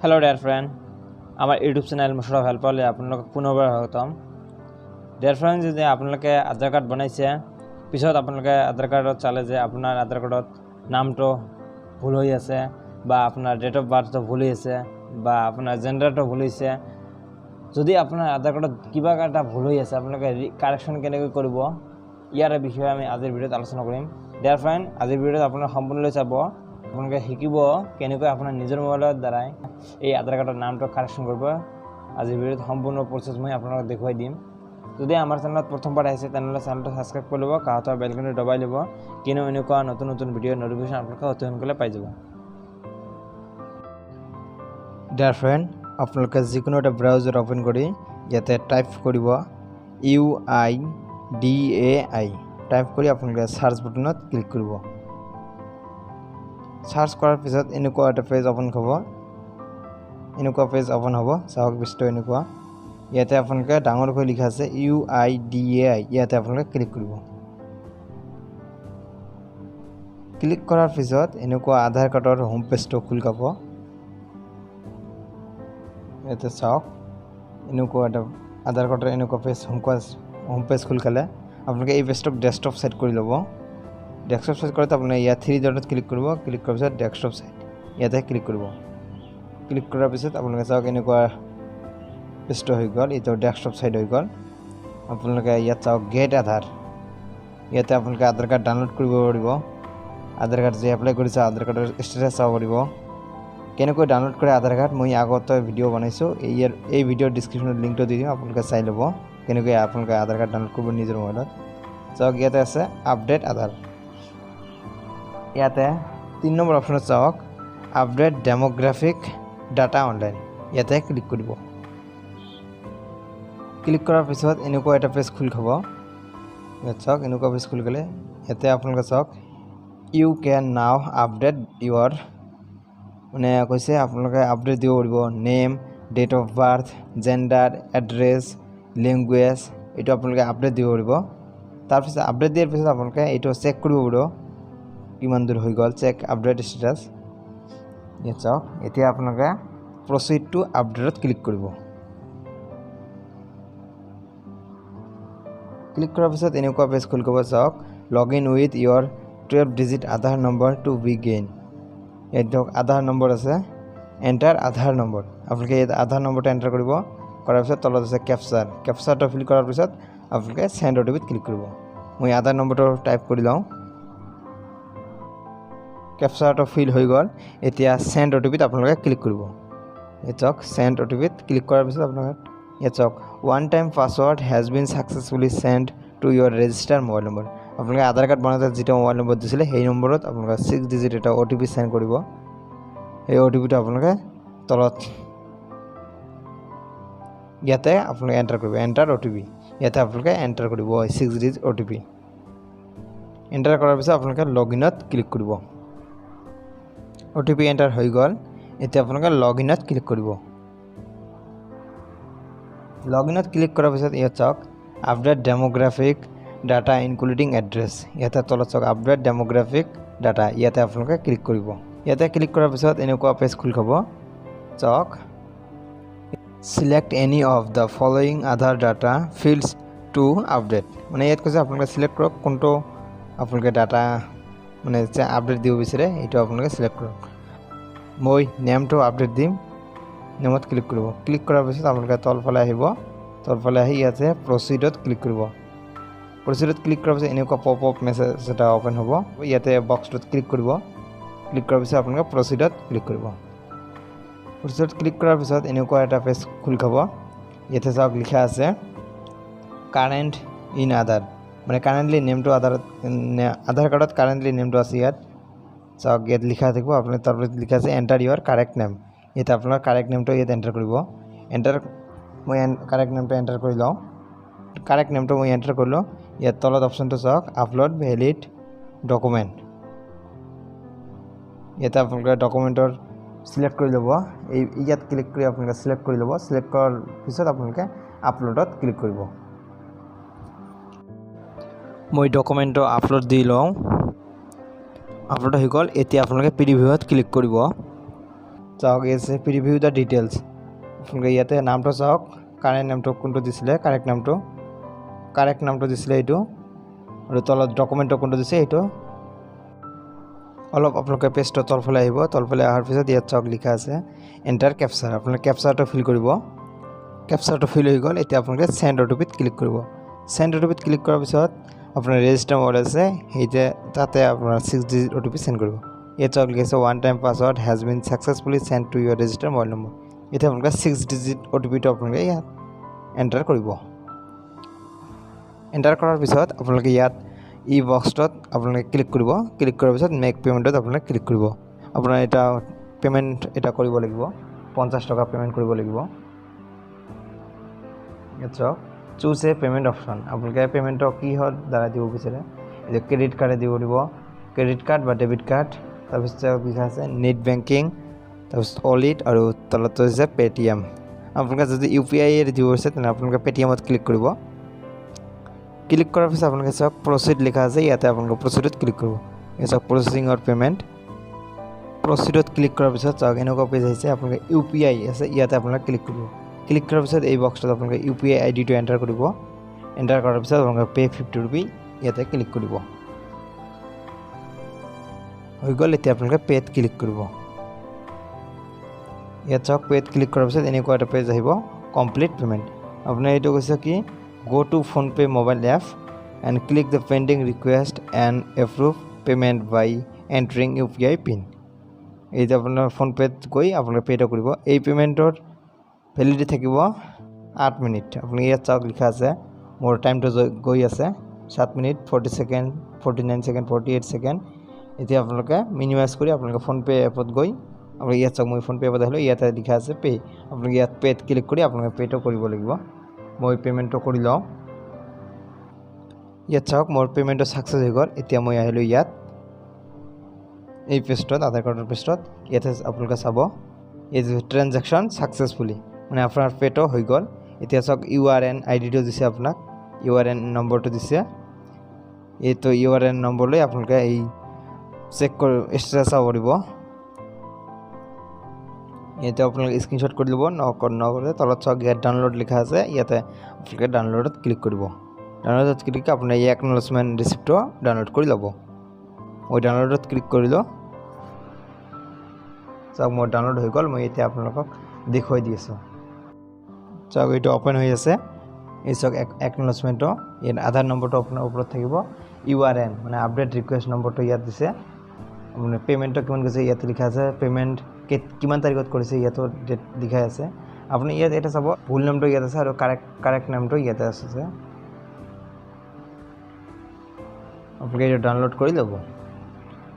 Hello dear friend आमार YouTube channel Musharraf हेल्परले आपलोक पुनर्बार स्वागतम। Dear friend जो आपलोके आधार कार्ड बनाइছে पिছত आपलोके आधार कार्ड चाले जे आपनार आधार कार्ड नाम तो भूल हो आछे बा आपनार डेट अफ बार्थ तो भूल होइছে बा आपनार जेंडार तो भूल होइছে। যদি আপনার আধার কার্ডত কিবা এটা ভুল হৈ আছে আপোনালোকে কাৰেকশ্যন কেনেকৈ কৰিব ইয়াৰ বিষয়ে আমি আজিৰ ভিডিঅ'ত আলোচনা কৰিম। ডিয়াৰ ফ্ৰেণ্ড আজিৰ ভিডিঅ'ত আপোনালোকে সম্পূৰ্ণলৈ চাব। আপোনালোকে শিকিব কেনেকৈ আপোনাৰ নিজৰ মোবাইলৰ দ্বাৰাই এই আধাৰ কাৰ্ডৰ নামটো কাৰেকশ্যন কৰিব। আজিৰ ভিডিঅ'ত সম্পূৰ্ণ প্ৰচেছ মই আপোনালোকক দেখুৱাই দিম। যদি আমাৰ চেনেলত প্ৰথমবাৰ আহিছে তেনেহ'লে চেনেলটো ছাবস্ক্ৰাইব কৰি ল'ব, কাষৰ বেল আইকনটো দবাই ল'ব, কিনো এনেকুৱা নতুন নতুন ভিডিঅ'ৰ নটিফিকেশ্যন আপোনালোকে অতি সোনকালে পাই যাব। ডিয়াৰ ফ্ৰেণ্ড আপোনালোকে যিকোনো এটা ব্ৰাউজাৰ ওপেন কৰি ইয়াতে টাইপ কৰিব UIDAI টাইপ কৰি আপোনালোকে সাৰ্চ বাটনত ক্লিক কৰিব। সাৰ্চ কৰাৰ পিছত এনেকুৱা এটা পেজ ওপেন হ'ব। চাওক বস্তু এনেকুৱা ইয়াতে আপোনালোকে ডাঙৰকৈ লিখা আছে UIDAI ইয়াতে আপোনালোকে ক্লিক কৰিব। ক্লিক কৰাৰ পিছত এনেকুৱা আধাৰ কাৰ্ডৰ হোম পেজটো খোল খাব। ইয়াতে চাওক এনেকুৱা এটা আধাৰ কাৰ্ডৰ এনেকুৱা পেজ হোম পেজ খোল খালে আপোনালোকে এই পেজটোক ডেস্কটপ সেট কৰি ল'ব। ডেস্কটপ সেট কৰোঁতে আপোনালোকে ইয়াত 3 ডটত ক্লিক কৰিব। ক্লিক কৰাৰ পিছত ডেস্কটপ সেট ইয়াতে ক্লিক কৰিব। ক্লিক কৰাৰ পিছত আপোনালোকে চাওক এনেকুৱা পেজটো হৈ গ'ল। এইটো ডেস্কটপ সেট হৈ গ'ল। আপোনালোকে ইয়াত চাওক গেট আধাৰ ইয়াতে আপোনালোকে আধাৰ কাৰ্ড ডাউনলোড কৰিব পাৰিব। আধাৰ কাৰ্ড যে এপ্লাই কৰিছে আধাৰ কাৰ্ডৰ ষ্টেটাছ চাব পাৰিব। কেনেকৈ ডাউনলোড কৰে আধাৰ কাৰ্ড মই আগতে ভিডিঅ' বনাইছোঁ। এই ভিডিঅ'ৰ ডিছক্ৰিপশ্যনত লিংকটো দি দিম, আপোনালোকে চাই ল'ব কেনেকৈ আপোনালোকে আধাৰ কাৰ্ড ডাউনলোড কৰিব নিজৰ মোবাইলত। চাওক ইয়াতে আছে আপডেট আধাৰ। ইয়াতে 3 নম্বৰ অপশ্যনত চাওক আপডেট ডেমোগ্ৰাফিক ডাটা অনলাইন ইয়াতে ক্লিক কৰিব। ক্লিক কৰাৰ পিছত এনেকুৱা এটা পেজ খোল খাব। ইয়াত চাওক এনেকুৱা পেজ খোল গ'লে ইয়াতে আপোনালোকে চাওক ইউ কেন নাও আপডেট ইউৰ মানে কৈছে আপোনালোকে আপডেট দিব পাৰিব name, date of birth, gender, address, language এইটো আপোনালোকে আপডেট দিব পাৰিব। তাৰপিছত আপডেট দিয়াৰ পিছত আপোনালোকে এইটো চেক কৰিব পাৰিব কিমান দূৰ হৈ গ'ল, চেক আপডেট ষ্টেটাছ। ইয়াত চাওক এতিয়া আপোনালোকে প্ৰচিড টু আপডেটত ক্লিক কৰিব। ক্লিক কৰাৰ পিছত এনেকুৱা পেজ খোল খাব। চাওক log in with your 12 digit Aadhaar number to begin. ইয়াত ধৰক আধাৰ নম্বৰ আছে, এণ্টাৰ আধাৰ নম্বৰ। আপোনালোকে ইয়াত আধাৰ নম্বৰটো এণ্টাৰ কৰিব। কৰাৰ পিছত তলত আছে কেপচাৰটো ফিল কৰাৰ পিছত আপোনালোকে চেণ্ড OTPত ক্লিক কৰিব। মই আধাৰ নম্বৰটো টাইপ কৰি লওঁ। কেপচাৰটো ফিল হৈ গ'ল। এতিয়া চেণ্ড OTPত আপোনালোকে ক্লিক কৰিব। ইয়াত চাওক চেণ্ড OTPত ক্লিক কৰাৰ পিছত আপোনালোকে ইয়াত চাওক one time password has been successfully send to your register mobile number. আপোনালোকে আধাৰ কাৰ্ড বনাওঁতে যিটো মোবাইল নম্বৰ দিছিলে সেই নম্বৰত আপোনালোকে 6 ডিজিট এটা OTP চেণ্ড কৰিব। সেই OTPটো আপোনালোকে তলত ইয়াতে আপোনালোকে এণ্টাৰ কৰিব, এণ্টাৰ OTP ইয়াতে আপোনালোকে এণ্টাৰ কৰিব 6 ডিজিট OTP। এণ্টাৰ কৰাৰ পিছত আপোনালোকে লগ ইনত ক্লিক কৰিব। OTP এণ্টাৰ হৈ গ'ল। এতিয়া আপোনালোকে লগ ইনত ক্লিক কৰিব। লগ ইনত ক্লিক কৰাৰ পিছত ইয়াত চাওক আপডেট ডেমোগ্ৰাফিক ডাটা ইনক্লুডিং এড্ৰেছ ইয়াতে তলত চাওক আপডেট ডেমোগ্ৰাফিক ডাটা ইয়াতে আপোনালোকে ক্লিক কৰিব। ইয়াতে ক্লিক কৰাৰ পিছত এনেকুৱা পেজ খোল খাব। চাওক select any of the following Aadhaar data fields to update মানে ইয়াত কৈছে আপোনালোকে চিলেক্ট কৰক কোনটো আপোনালোকে ডাটা মানে যে আপডেট দিব বিচাৰে এইটো আপোনালোকে চিলেক্ট কৰক। মই নেমটো আপডেট দিম, নেমত ক্লিক কৰিব। ক্লিক কৰাৰ পিছত আপোনালোকে তলফালে আহিব। তলফালে আহি ইয়াতে প্ৰচিডত ক্লিক কৰিব। প্ৰচিডত ক্লিক কৰাৰ পিছত এনেকুৱা পপ আপ মেছেজ এটা ওপেন হ'ব। ইয়াতে বক্সটোত ক্লিক কৰিব। ক্লিক কৰাৰ পিছত আপোনালোকে প্ৰচিডত ক্লিক কৰিব। প্ৰচিডত ক্লিক কৰাৰ পিছত এনেকুৱা এটা পেজ খোল খাব। ইয়াতে চাওক লিখা আছে কাৰেণ্ট ইন আধাৰ মানে কাৰেণ্টলি নেমটো আধাৰ কাৰ্ডত কাৰেণ্টলি নেমটো আছে। ইয়াত চাওক ইয়াত লিখা থাকিব। আপোনাৰ তাৰপিছত লিখা আছে এণ্টাৰ ইয়ৰ কাৰেক্ট নেম। ইয়াতে আপোনাৰ কাৰেক্ট নেমটো ইয়াত এণ্টাৰ কৰিব। মই কাৰেক্ট নেমটো এণ্টাৰ কৰি লওঁ। কাৰেক্ট নেমটো মই এণ্টাৰ কৰিলোঁ। ইয়াত তলত অপশ্যনটো চাওক আপলোড ভেলিড ডকুমেণ্ট। ইয়াতে আপোনালোকে ডকুমেণ্টৰ সিলেক্ট কৰি ল'ব। ইয়াত ক্লিক কৰি আপোনালোকে সিলেক্ট কৰি ল'ব। সিলেক্ট কৰাৰ পিছত আপোনালোকে আপলোডত ক্লিক কৰিব। মই ডকুমেণ্টটো আপলোড দি লওঁ। আপলোড হৈ গ'ল। এতিয়া আপোনালোকে প্ৰিভিউত ক্লিক কৰিব। চাওক এই আছে প্ৰিভিউ দ্য ডিটেইলছ আপোনালোকে ইয়াতে নামটো চাওক কাৰেক্ট নামটো কোনটো দিছিলে কাৰেক্ট নামটো দিছিলে এইটো আৰু তলত ডকুমেণ্টটো কোনটো দিছে এইটো অলপ আপোনালোকে পেজটো তলফালে আহিব তলফালে অহাৰ পিছত ইয়াত চাওক লিখা আছে এণ্টাৰ কেপচাৰ আপোনালোকে কেপচাৰটো ফিল কৰিব কেপচাৰটো ফিল হৈ গ'ল এতিয়া আপোনালোকে সেন্ড অটিপিত ক্লিক কৰিব সেন্ড অটিপিত ক্লিক কৰাৰ পিছত আপোনাৰ ৰেজিষ্টাৰ মোবাইল আছে সেইতে তাতে আপোনাৰ 6 ডিজিট অটিপি সেন্ড কৰিব ইয়াত চাওক লিখা আছে one time password has bin successfully send to Euro register mobile number এতিয়া আপোনালোকে 6 ডিজিট অটিপিটো আপোনালোকে ইয়াত এণ্টাৰ কৰিব এণ্টাৰ কৰাৰ পিছত আপোনালোকে ইয়াত ই বক্সটোত আপোনালোকে ক্লিক কৰিব ক্লিক কৰাৰ পিছত মেক পেমেণ্টত আপোনালোকে ক্লিক কৰিব আপোনাৰ এটা পেমেণ্ট এটা কৰিব লাগিব 50 টকা পেমেণ্ট কৰিব লাগিব ইয়াত চাওক চুজ এ পেমেণ্ট অপশ্যন আপোনালোকে পেমেণ্টটো কি হয় দ্বাৰা দিব বিচাৰে এই ক্ৰেডিট কাৰ্ডে দিব দিব ক্ৰেডিট কাৰ্ড বা ডেবিট কাৰ্ড তাৰপিছত লিখা আছে নেট বেংকিং তাৰপিছত অলিট আৰু তলত আছে পেটিএম আপোনালোকে যদি ইউপিআই এৰ দিব আছে তেনে আপোনালোকে পেটিএমত ক্লিক কৰিব ক্লিক কৰাৰ পিছত আপোনালোকে চাওক প্ৰচিড লিখা আছে ইয়াতে আপোনালোকে প্ৰচিডত ক্লিক কৰিব এই চাওক প্ৰচেছিং অৰ পেমেণ্ট প্ৰচিডত ক্লিক কৰাৰ পিছত চাওক এনেকুৱা পেজ আহিছে আপোনালোকে ইউপিআই আছে ইয়াতে আপোনালোকে ক্লিক কৰিব ক্লিক কৰাৰ পিছত এই বক্সটোত আপোনালোকে ইউপিআই আইডিটো এণ্টাৰ কৰিব এণ্টাৰ কৰাৰ পিছত আপোনালোকে পে 50 रुपी ইয়াতে ক্লিক কৰিব হৈ গ'ল এতিয়া আপোনালোকে পেত ক্লিক কৰিব ইয়াত চাওক পেত ক্লিক কৰাৰ পিছত এনেকুৱা এটা পেজ আহিব কমপ্লিট পেমেণ্ট আপোনাৰ এইটো কৈছে কি go to PhonePe mobile app and click the pending request and approve payment by entering UPI pin এই যে আপোনাৰ PhonePe গৈ আপোনালোকে পেটো কৰিব এই পেমেণ্টৰ ভ্যালিডিটি থাকিব 8 মিনিট আপুনি ইয়াত চাওক লিখা আছে মোৰ টাইমটো গৈ আছে 7 মিনিট 40 সেকেন্ড 49 সেকেন্ড 48 সেকেন্ড এতিয়া আপোনালোকে মিনিমাইজ কৰি আপোনালোকে PhonePe এপত গৈ আপুনি ইয়াত চাওক মই PhonePe এপত আহিলো ইয়াতে লিখা আছে পে আপোনালোকে ইয়াত পেত ক্লিক কৰি আপোনালোকে পেটো কৰিব লাগিব মই পেমেণ্টটো কৰি লওঁ ইয়াত চাওক মোৰ পেমেণ্টটো সাকসেস হৈ গ'ল এতিয়া মই আহিলো ইয়াত এই পেজটোত আধাৰ কাৰ্ডৰ পেজটোত ইয়াতে আপোনালোকে চাব এই ট্ৰানজাকচন সাকসেসফুলি মানে আপোনাৰ পেটো হৈ গ'ল এতিয়া চাওক ইউআৰএন আইডিটো দিছে আপোনাক ইউআৰএন নম্বৰটো দিছে এইটো ইউআৰএন নম্বৰ লৈ আপোনালোকে এই চেক কৰি ষ্টেটাছ চাব পাৰিব ইয়াতে আপোনালোকে স্ক্ৰীনশ্বট কৰি ল'ব নকৰে তলত চাওক গেট ডাউনলোড লিখা আছে ইয়াতে আপোনালোকে ডাউনলোডত ক্লিক কৰিব ডাউনলোডত ক্লিক কৰি আপোনাৰ এই একনলেজমেণ্ট ৰিচিপ্টটো ডাউনলোড কৰি ল'ব মই ডাউনলোডত ক্লিক কৰিলোঁ চাওক মোৰ ডাউনলোড হৈ গ'ল মই এতিয়া আপোনালোকক দেখুৱাই দি আছোঁ চাওক এইটো অপেন হৈ আছে এই চাওক একনলেজমেণ্টটো ইয়াত আধাৰ নম্বৰটো আপোনাৰ ওপৰত থাকিব ইউআৰএন মানে আপডেট ৰিকুৱেষ্ট নম্বৰটো ইয়াত দিছে আপোনাৰ পেমেণ্টটো কিমান গৈছে ইয়াত লিখা আছে পেমেণ্ট কিমান তাৰিখত কৰিছে ইয়াতো ডেট লিখা আছে আপুনি ইয়াত এটা চাব ভুল নামটো ইয়াত আছে আৰু কাৰেক্ট নামটো ইয়াতে আছে আপোনালোকে এইটো ডাউনলোড কৰি ল'ব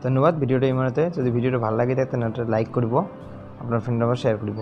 ধন্যবাদ ভিডিঅ'টো ইমানতে যদি ভিডিঅ'টো ভাল লাগে তেন্তে লাইক কৰিব আপোনাৰ ফ্ৰেণ্ডৰ লগত শ্বেয়াৰ কৰিব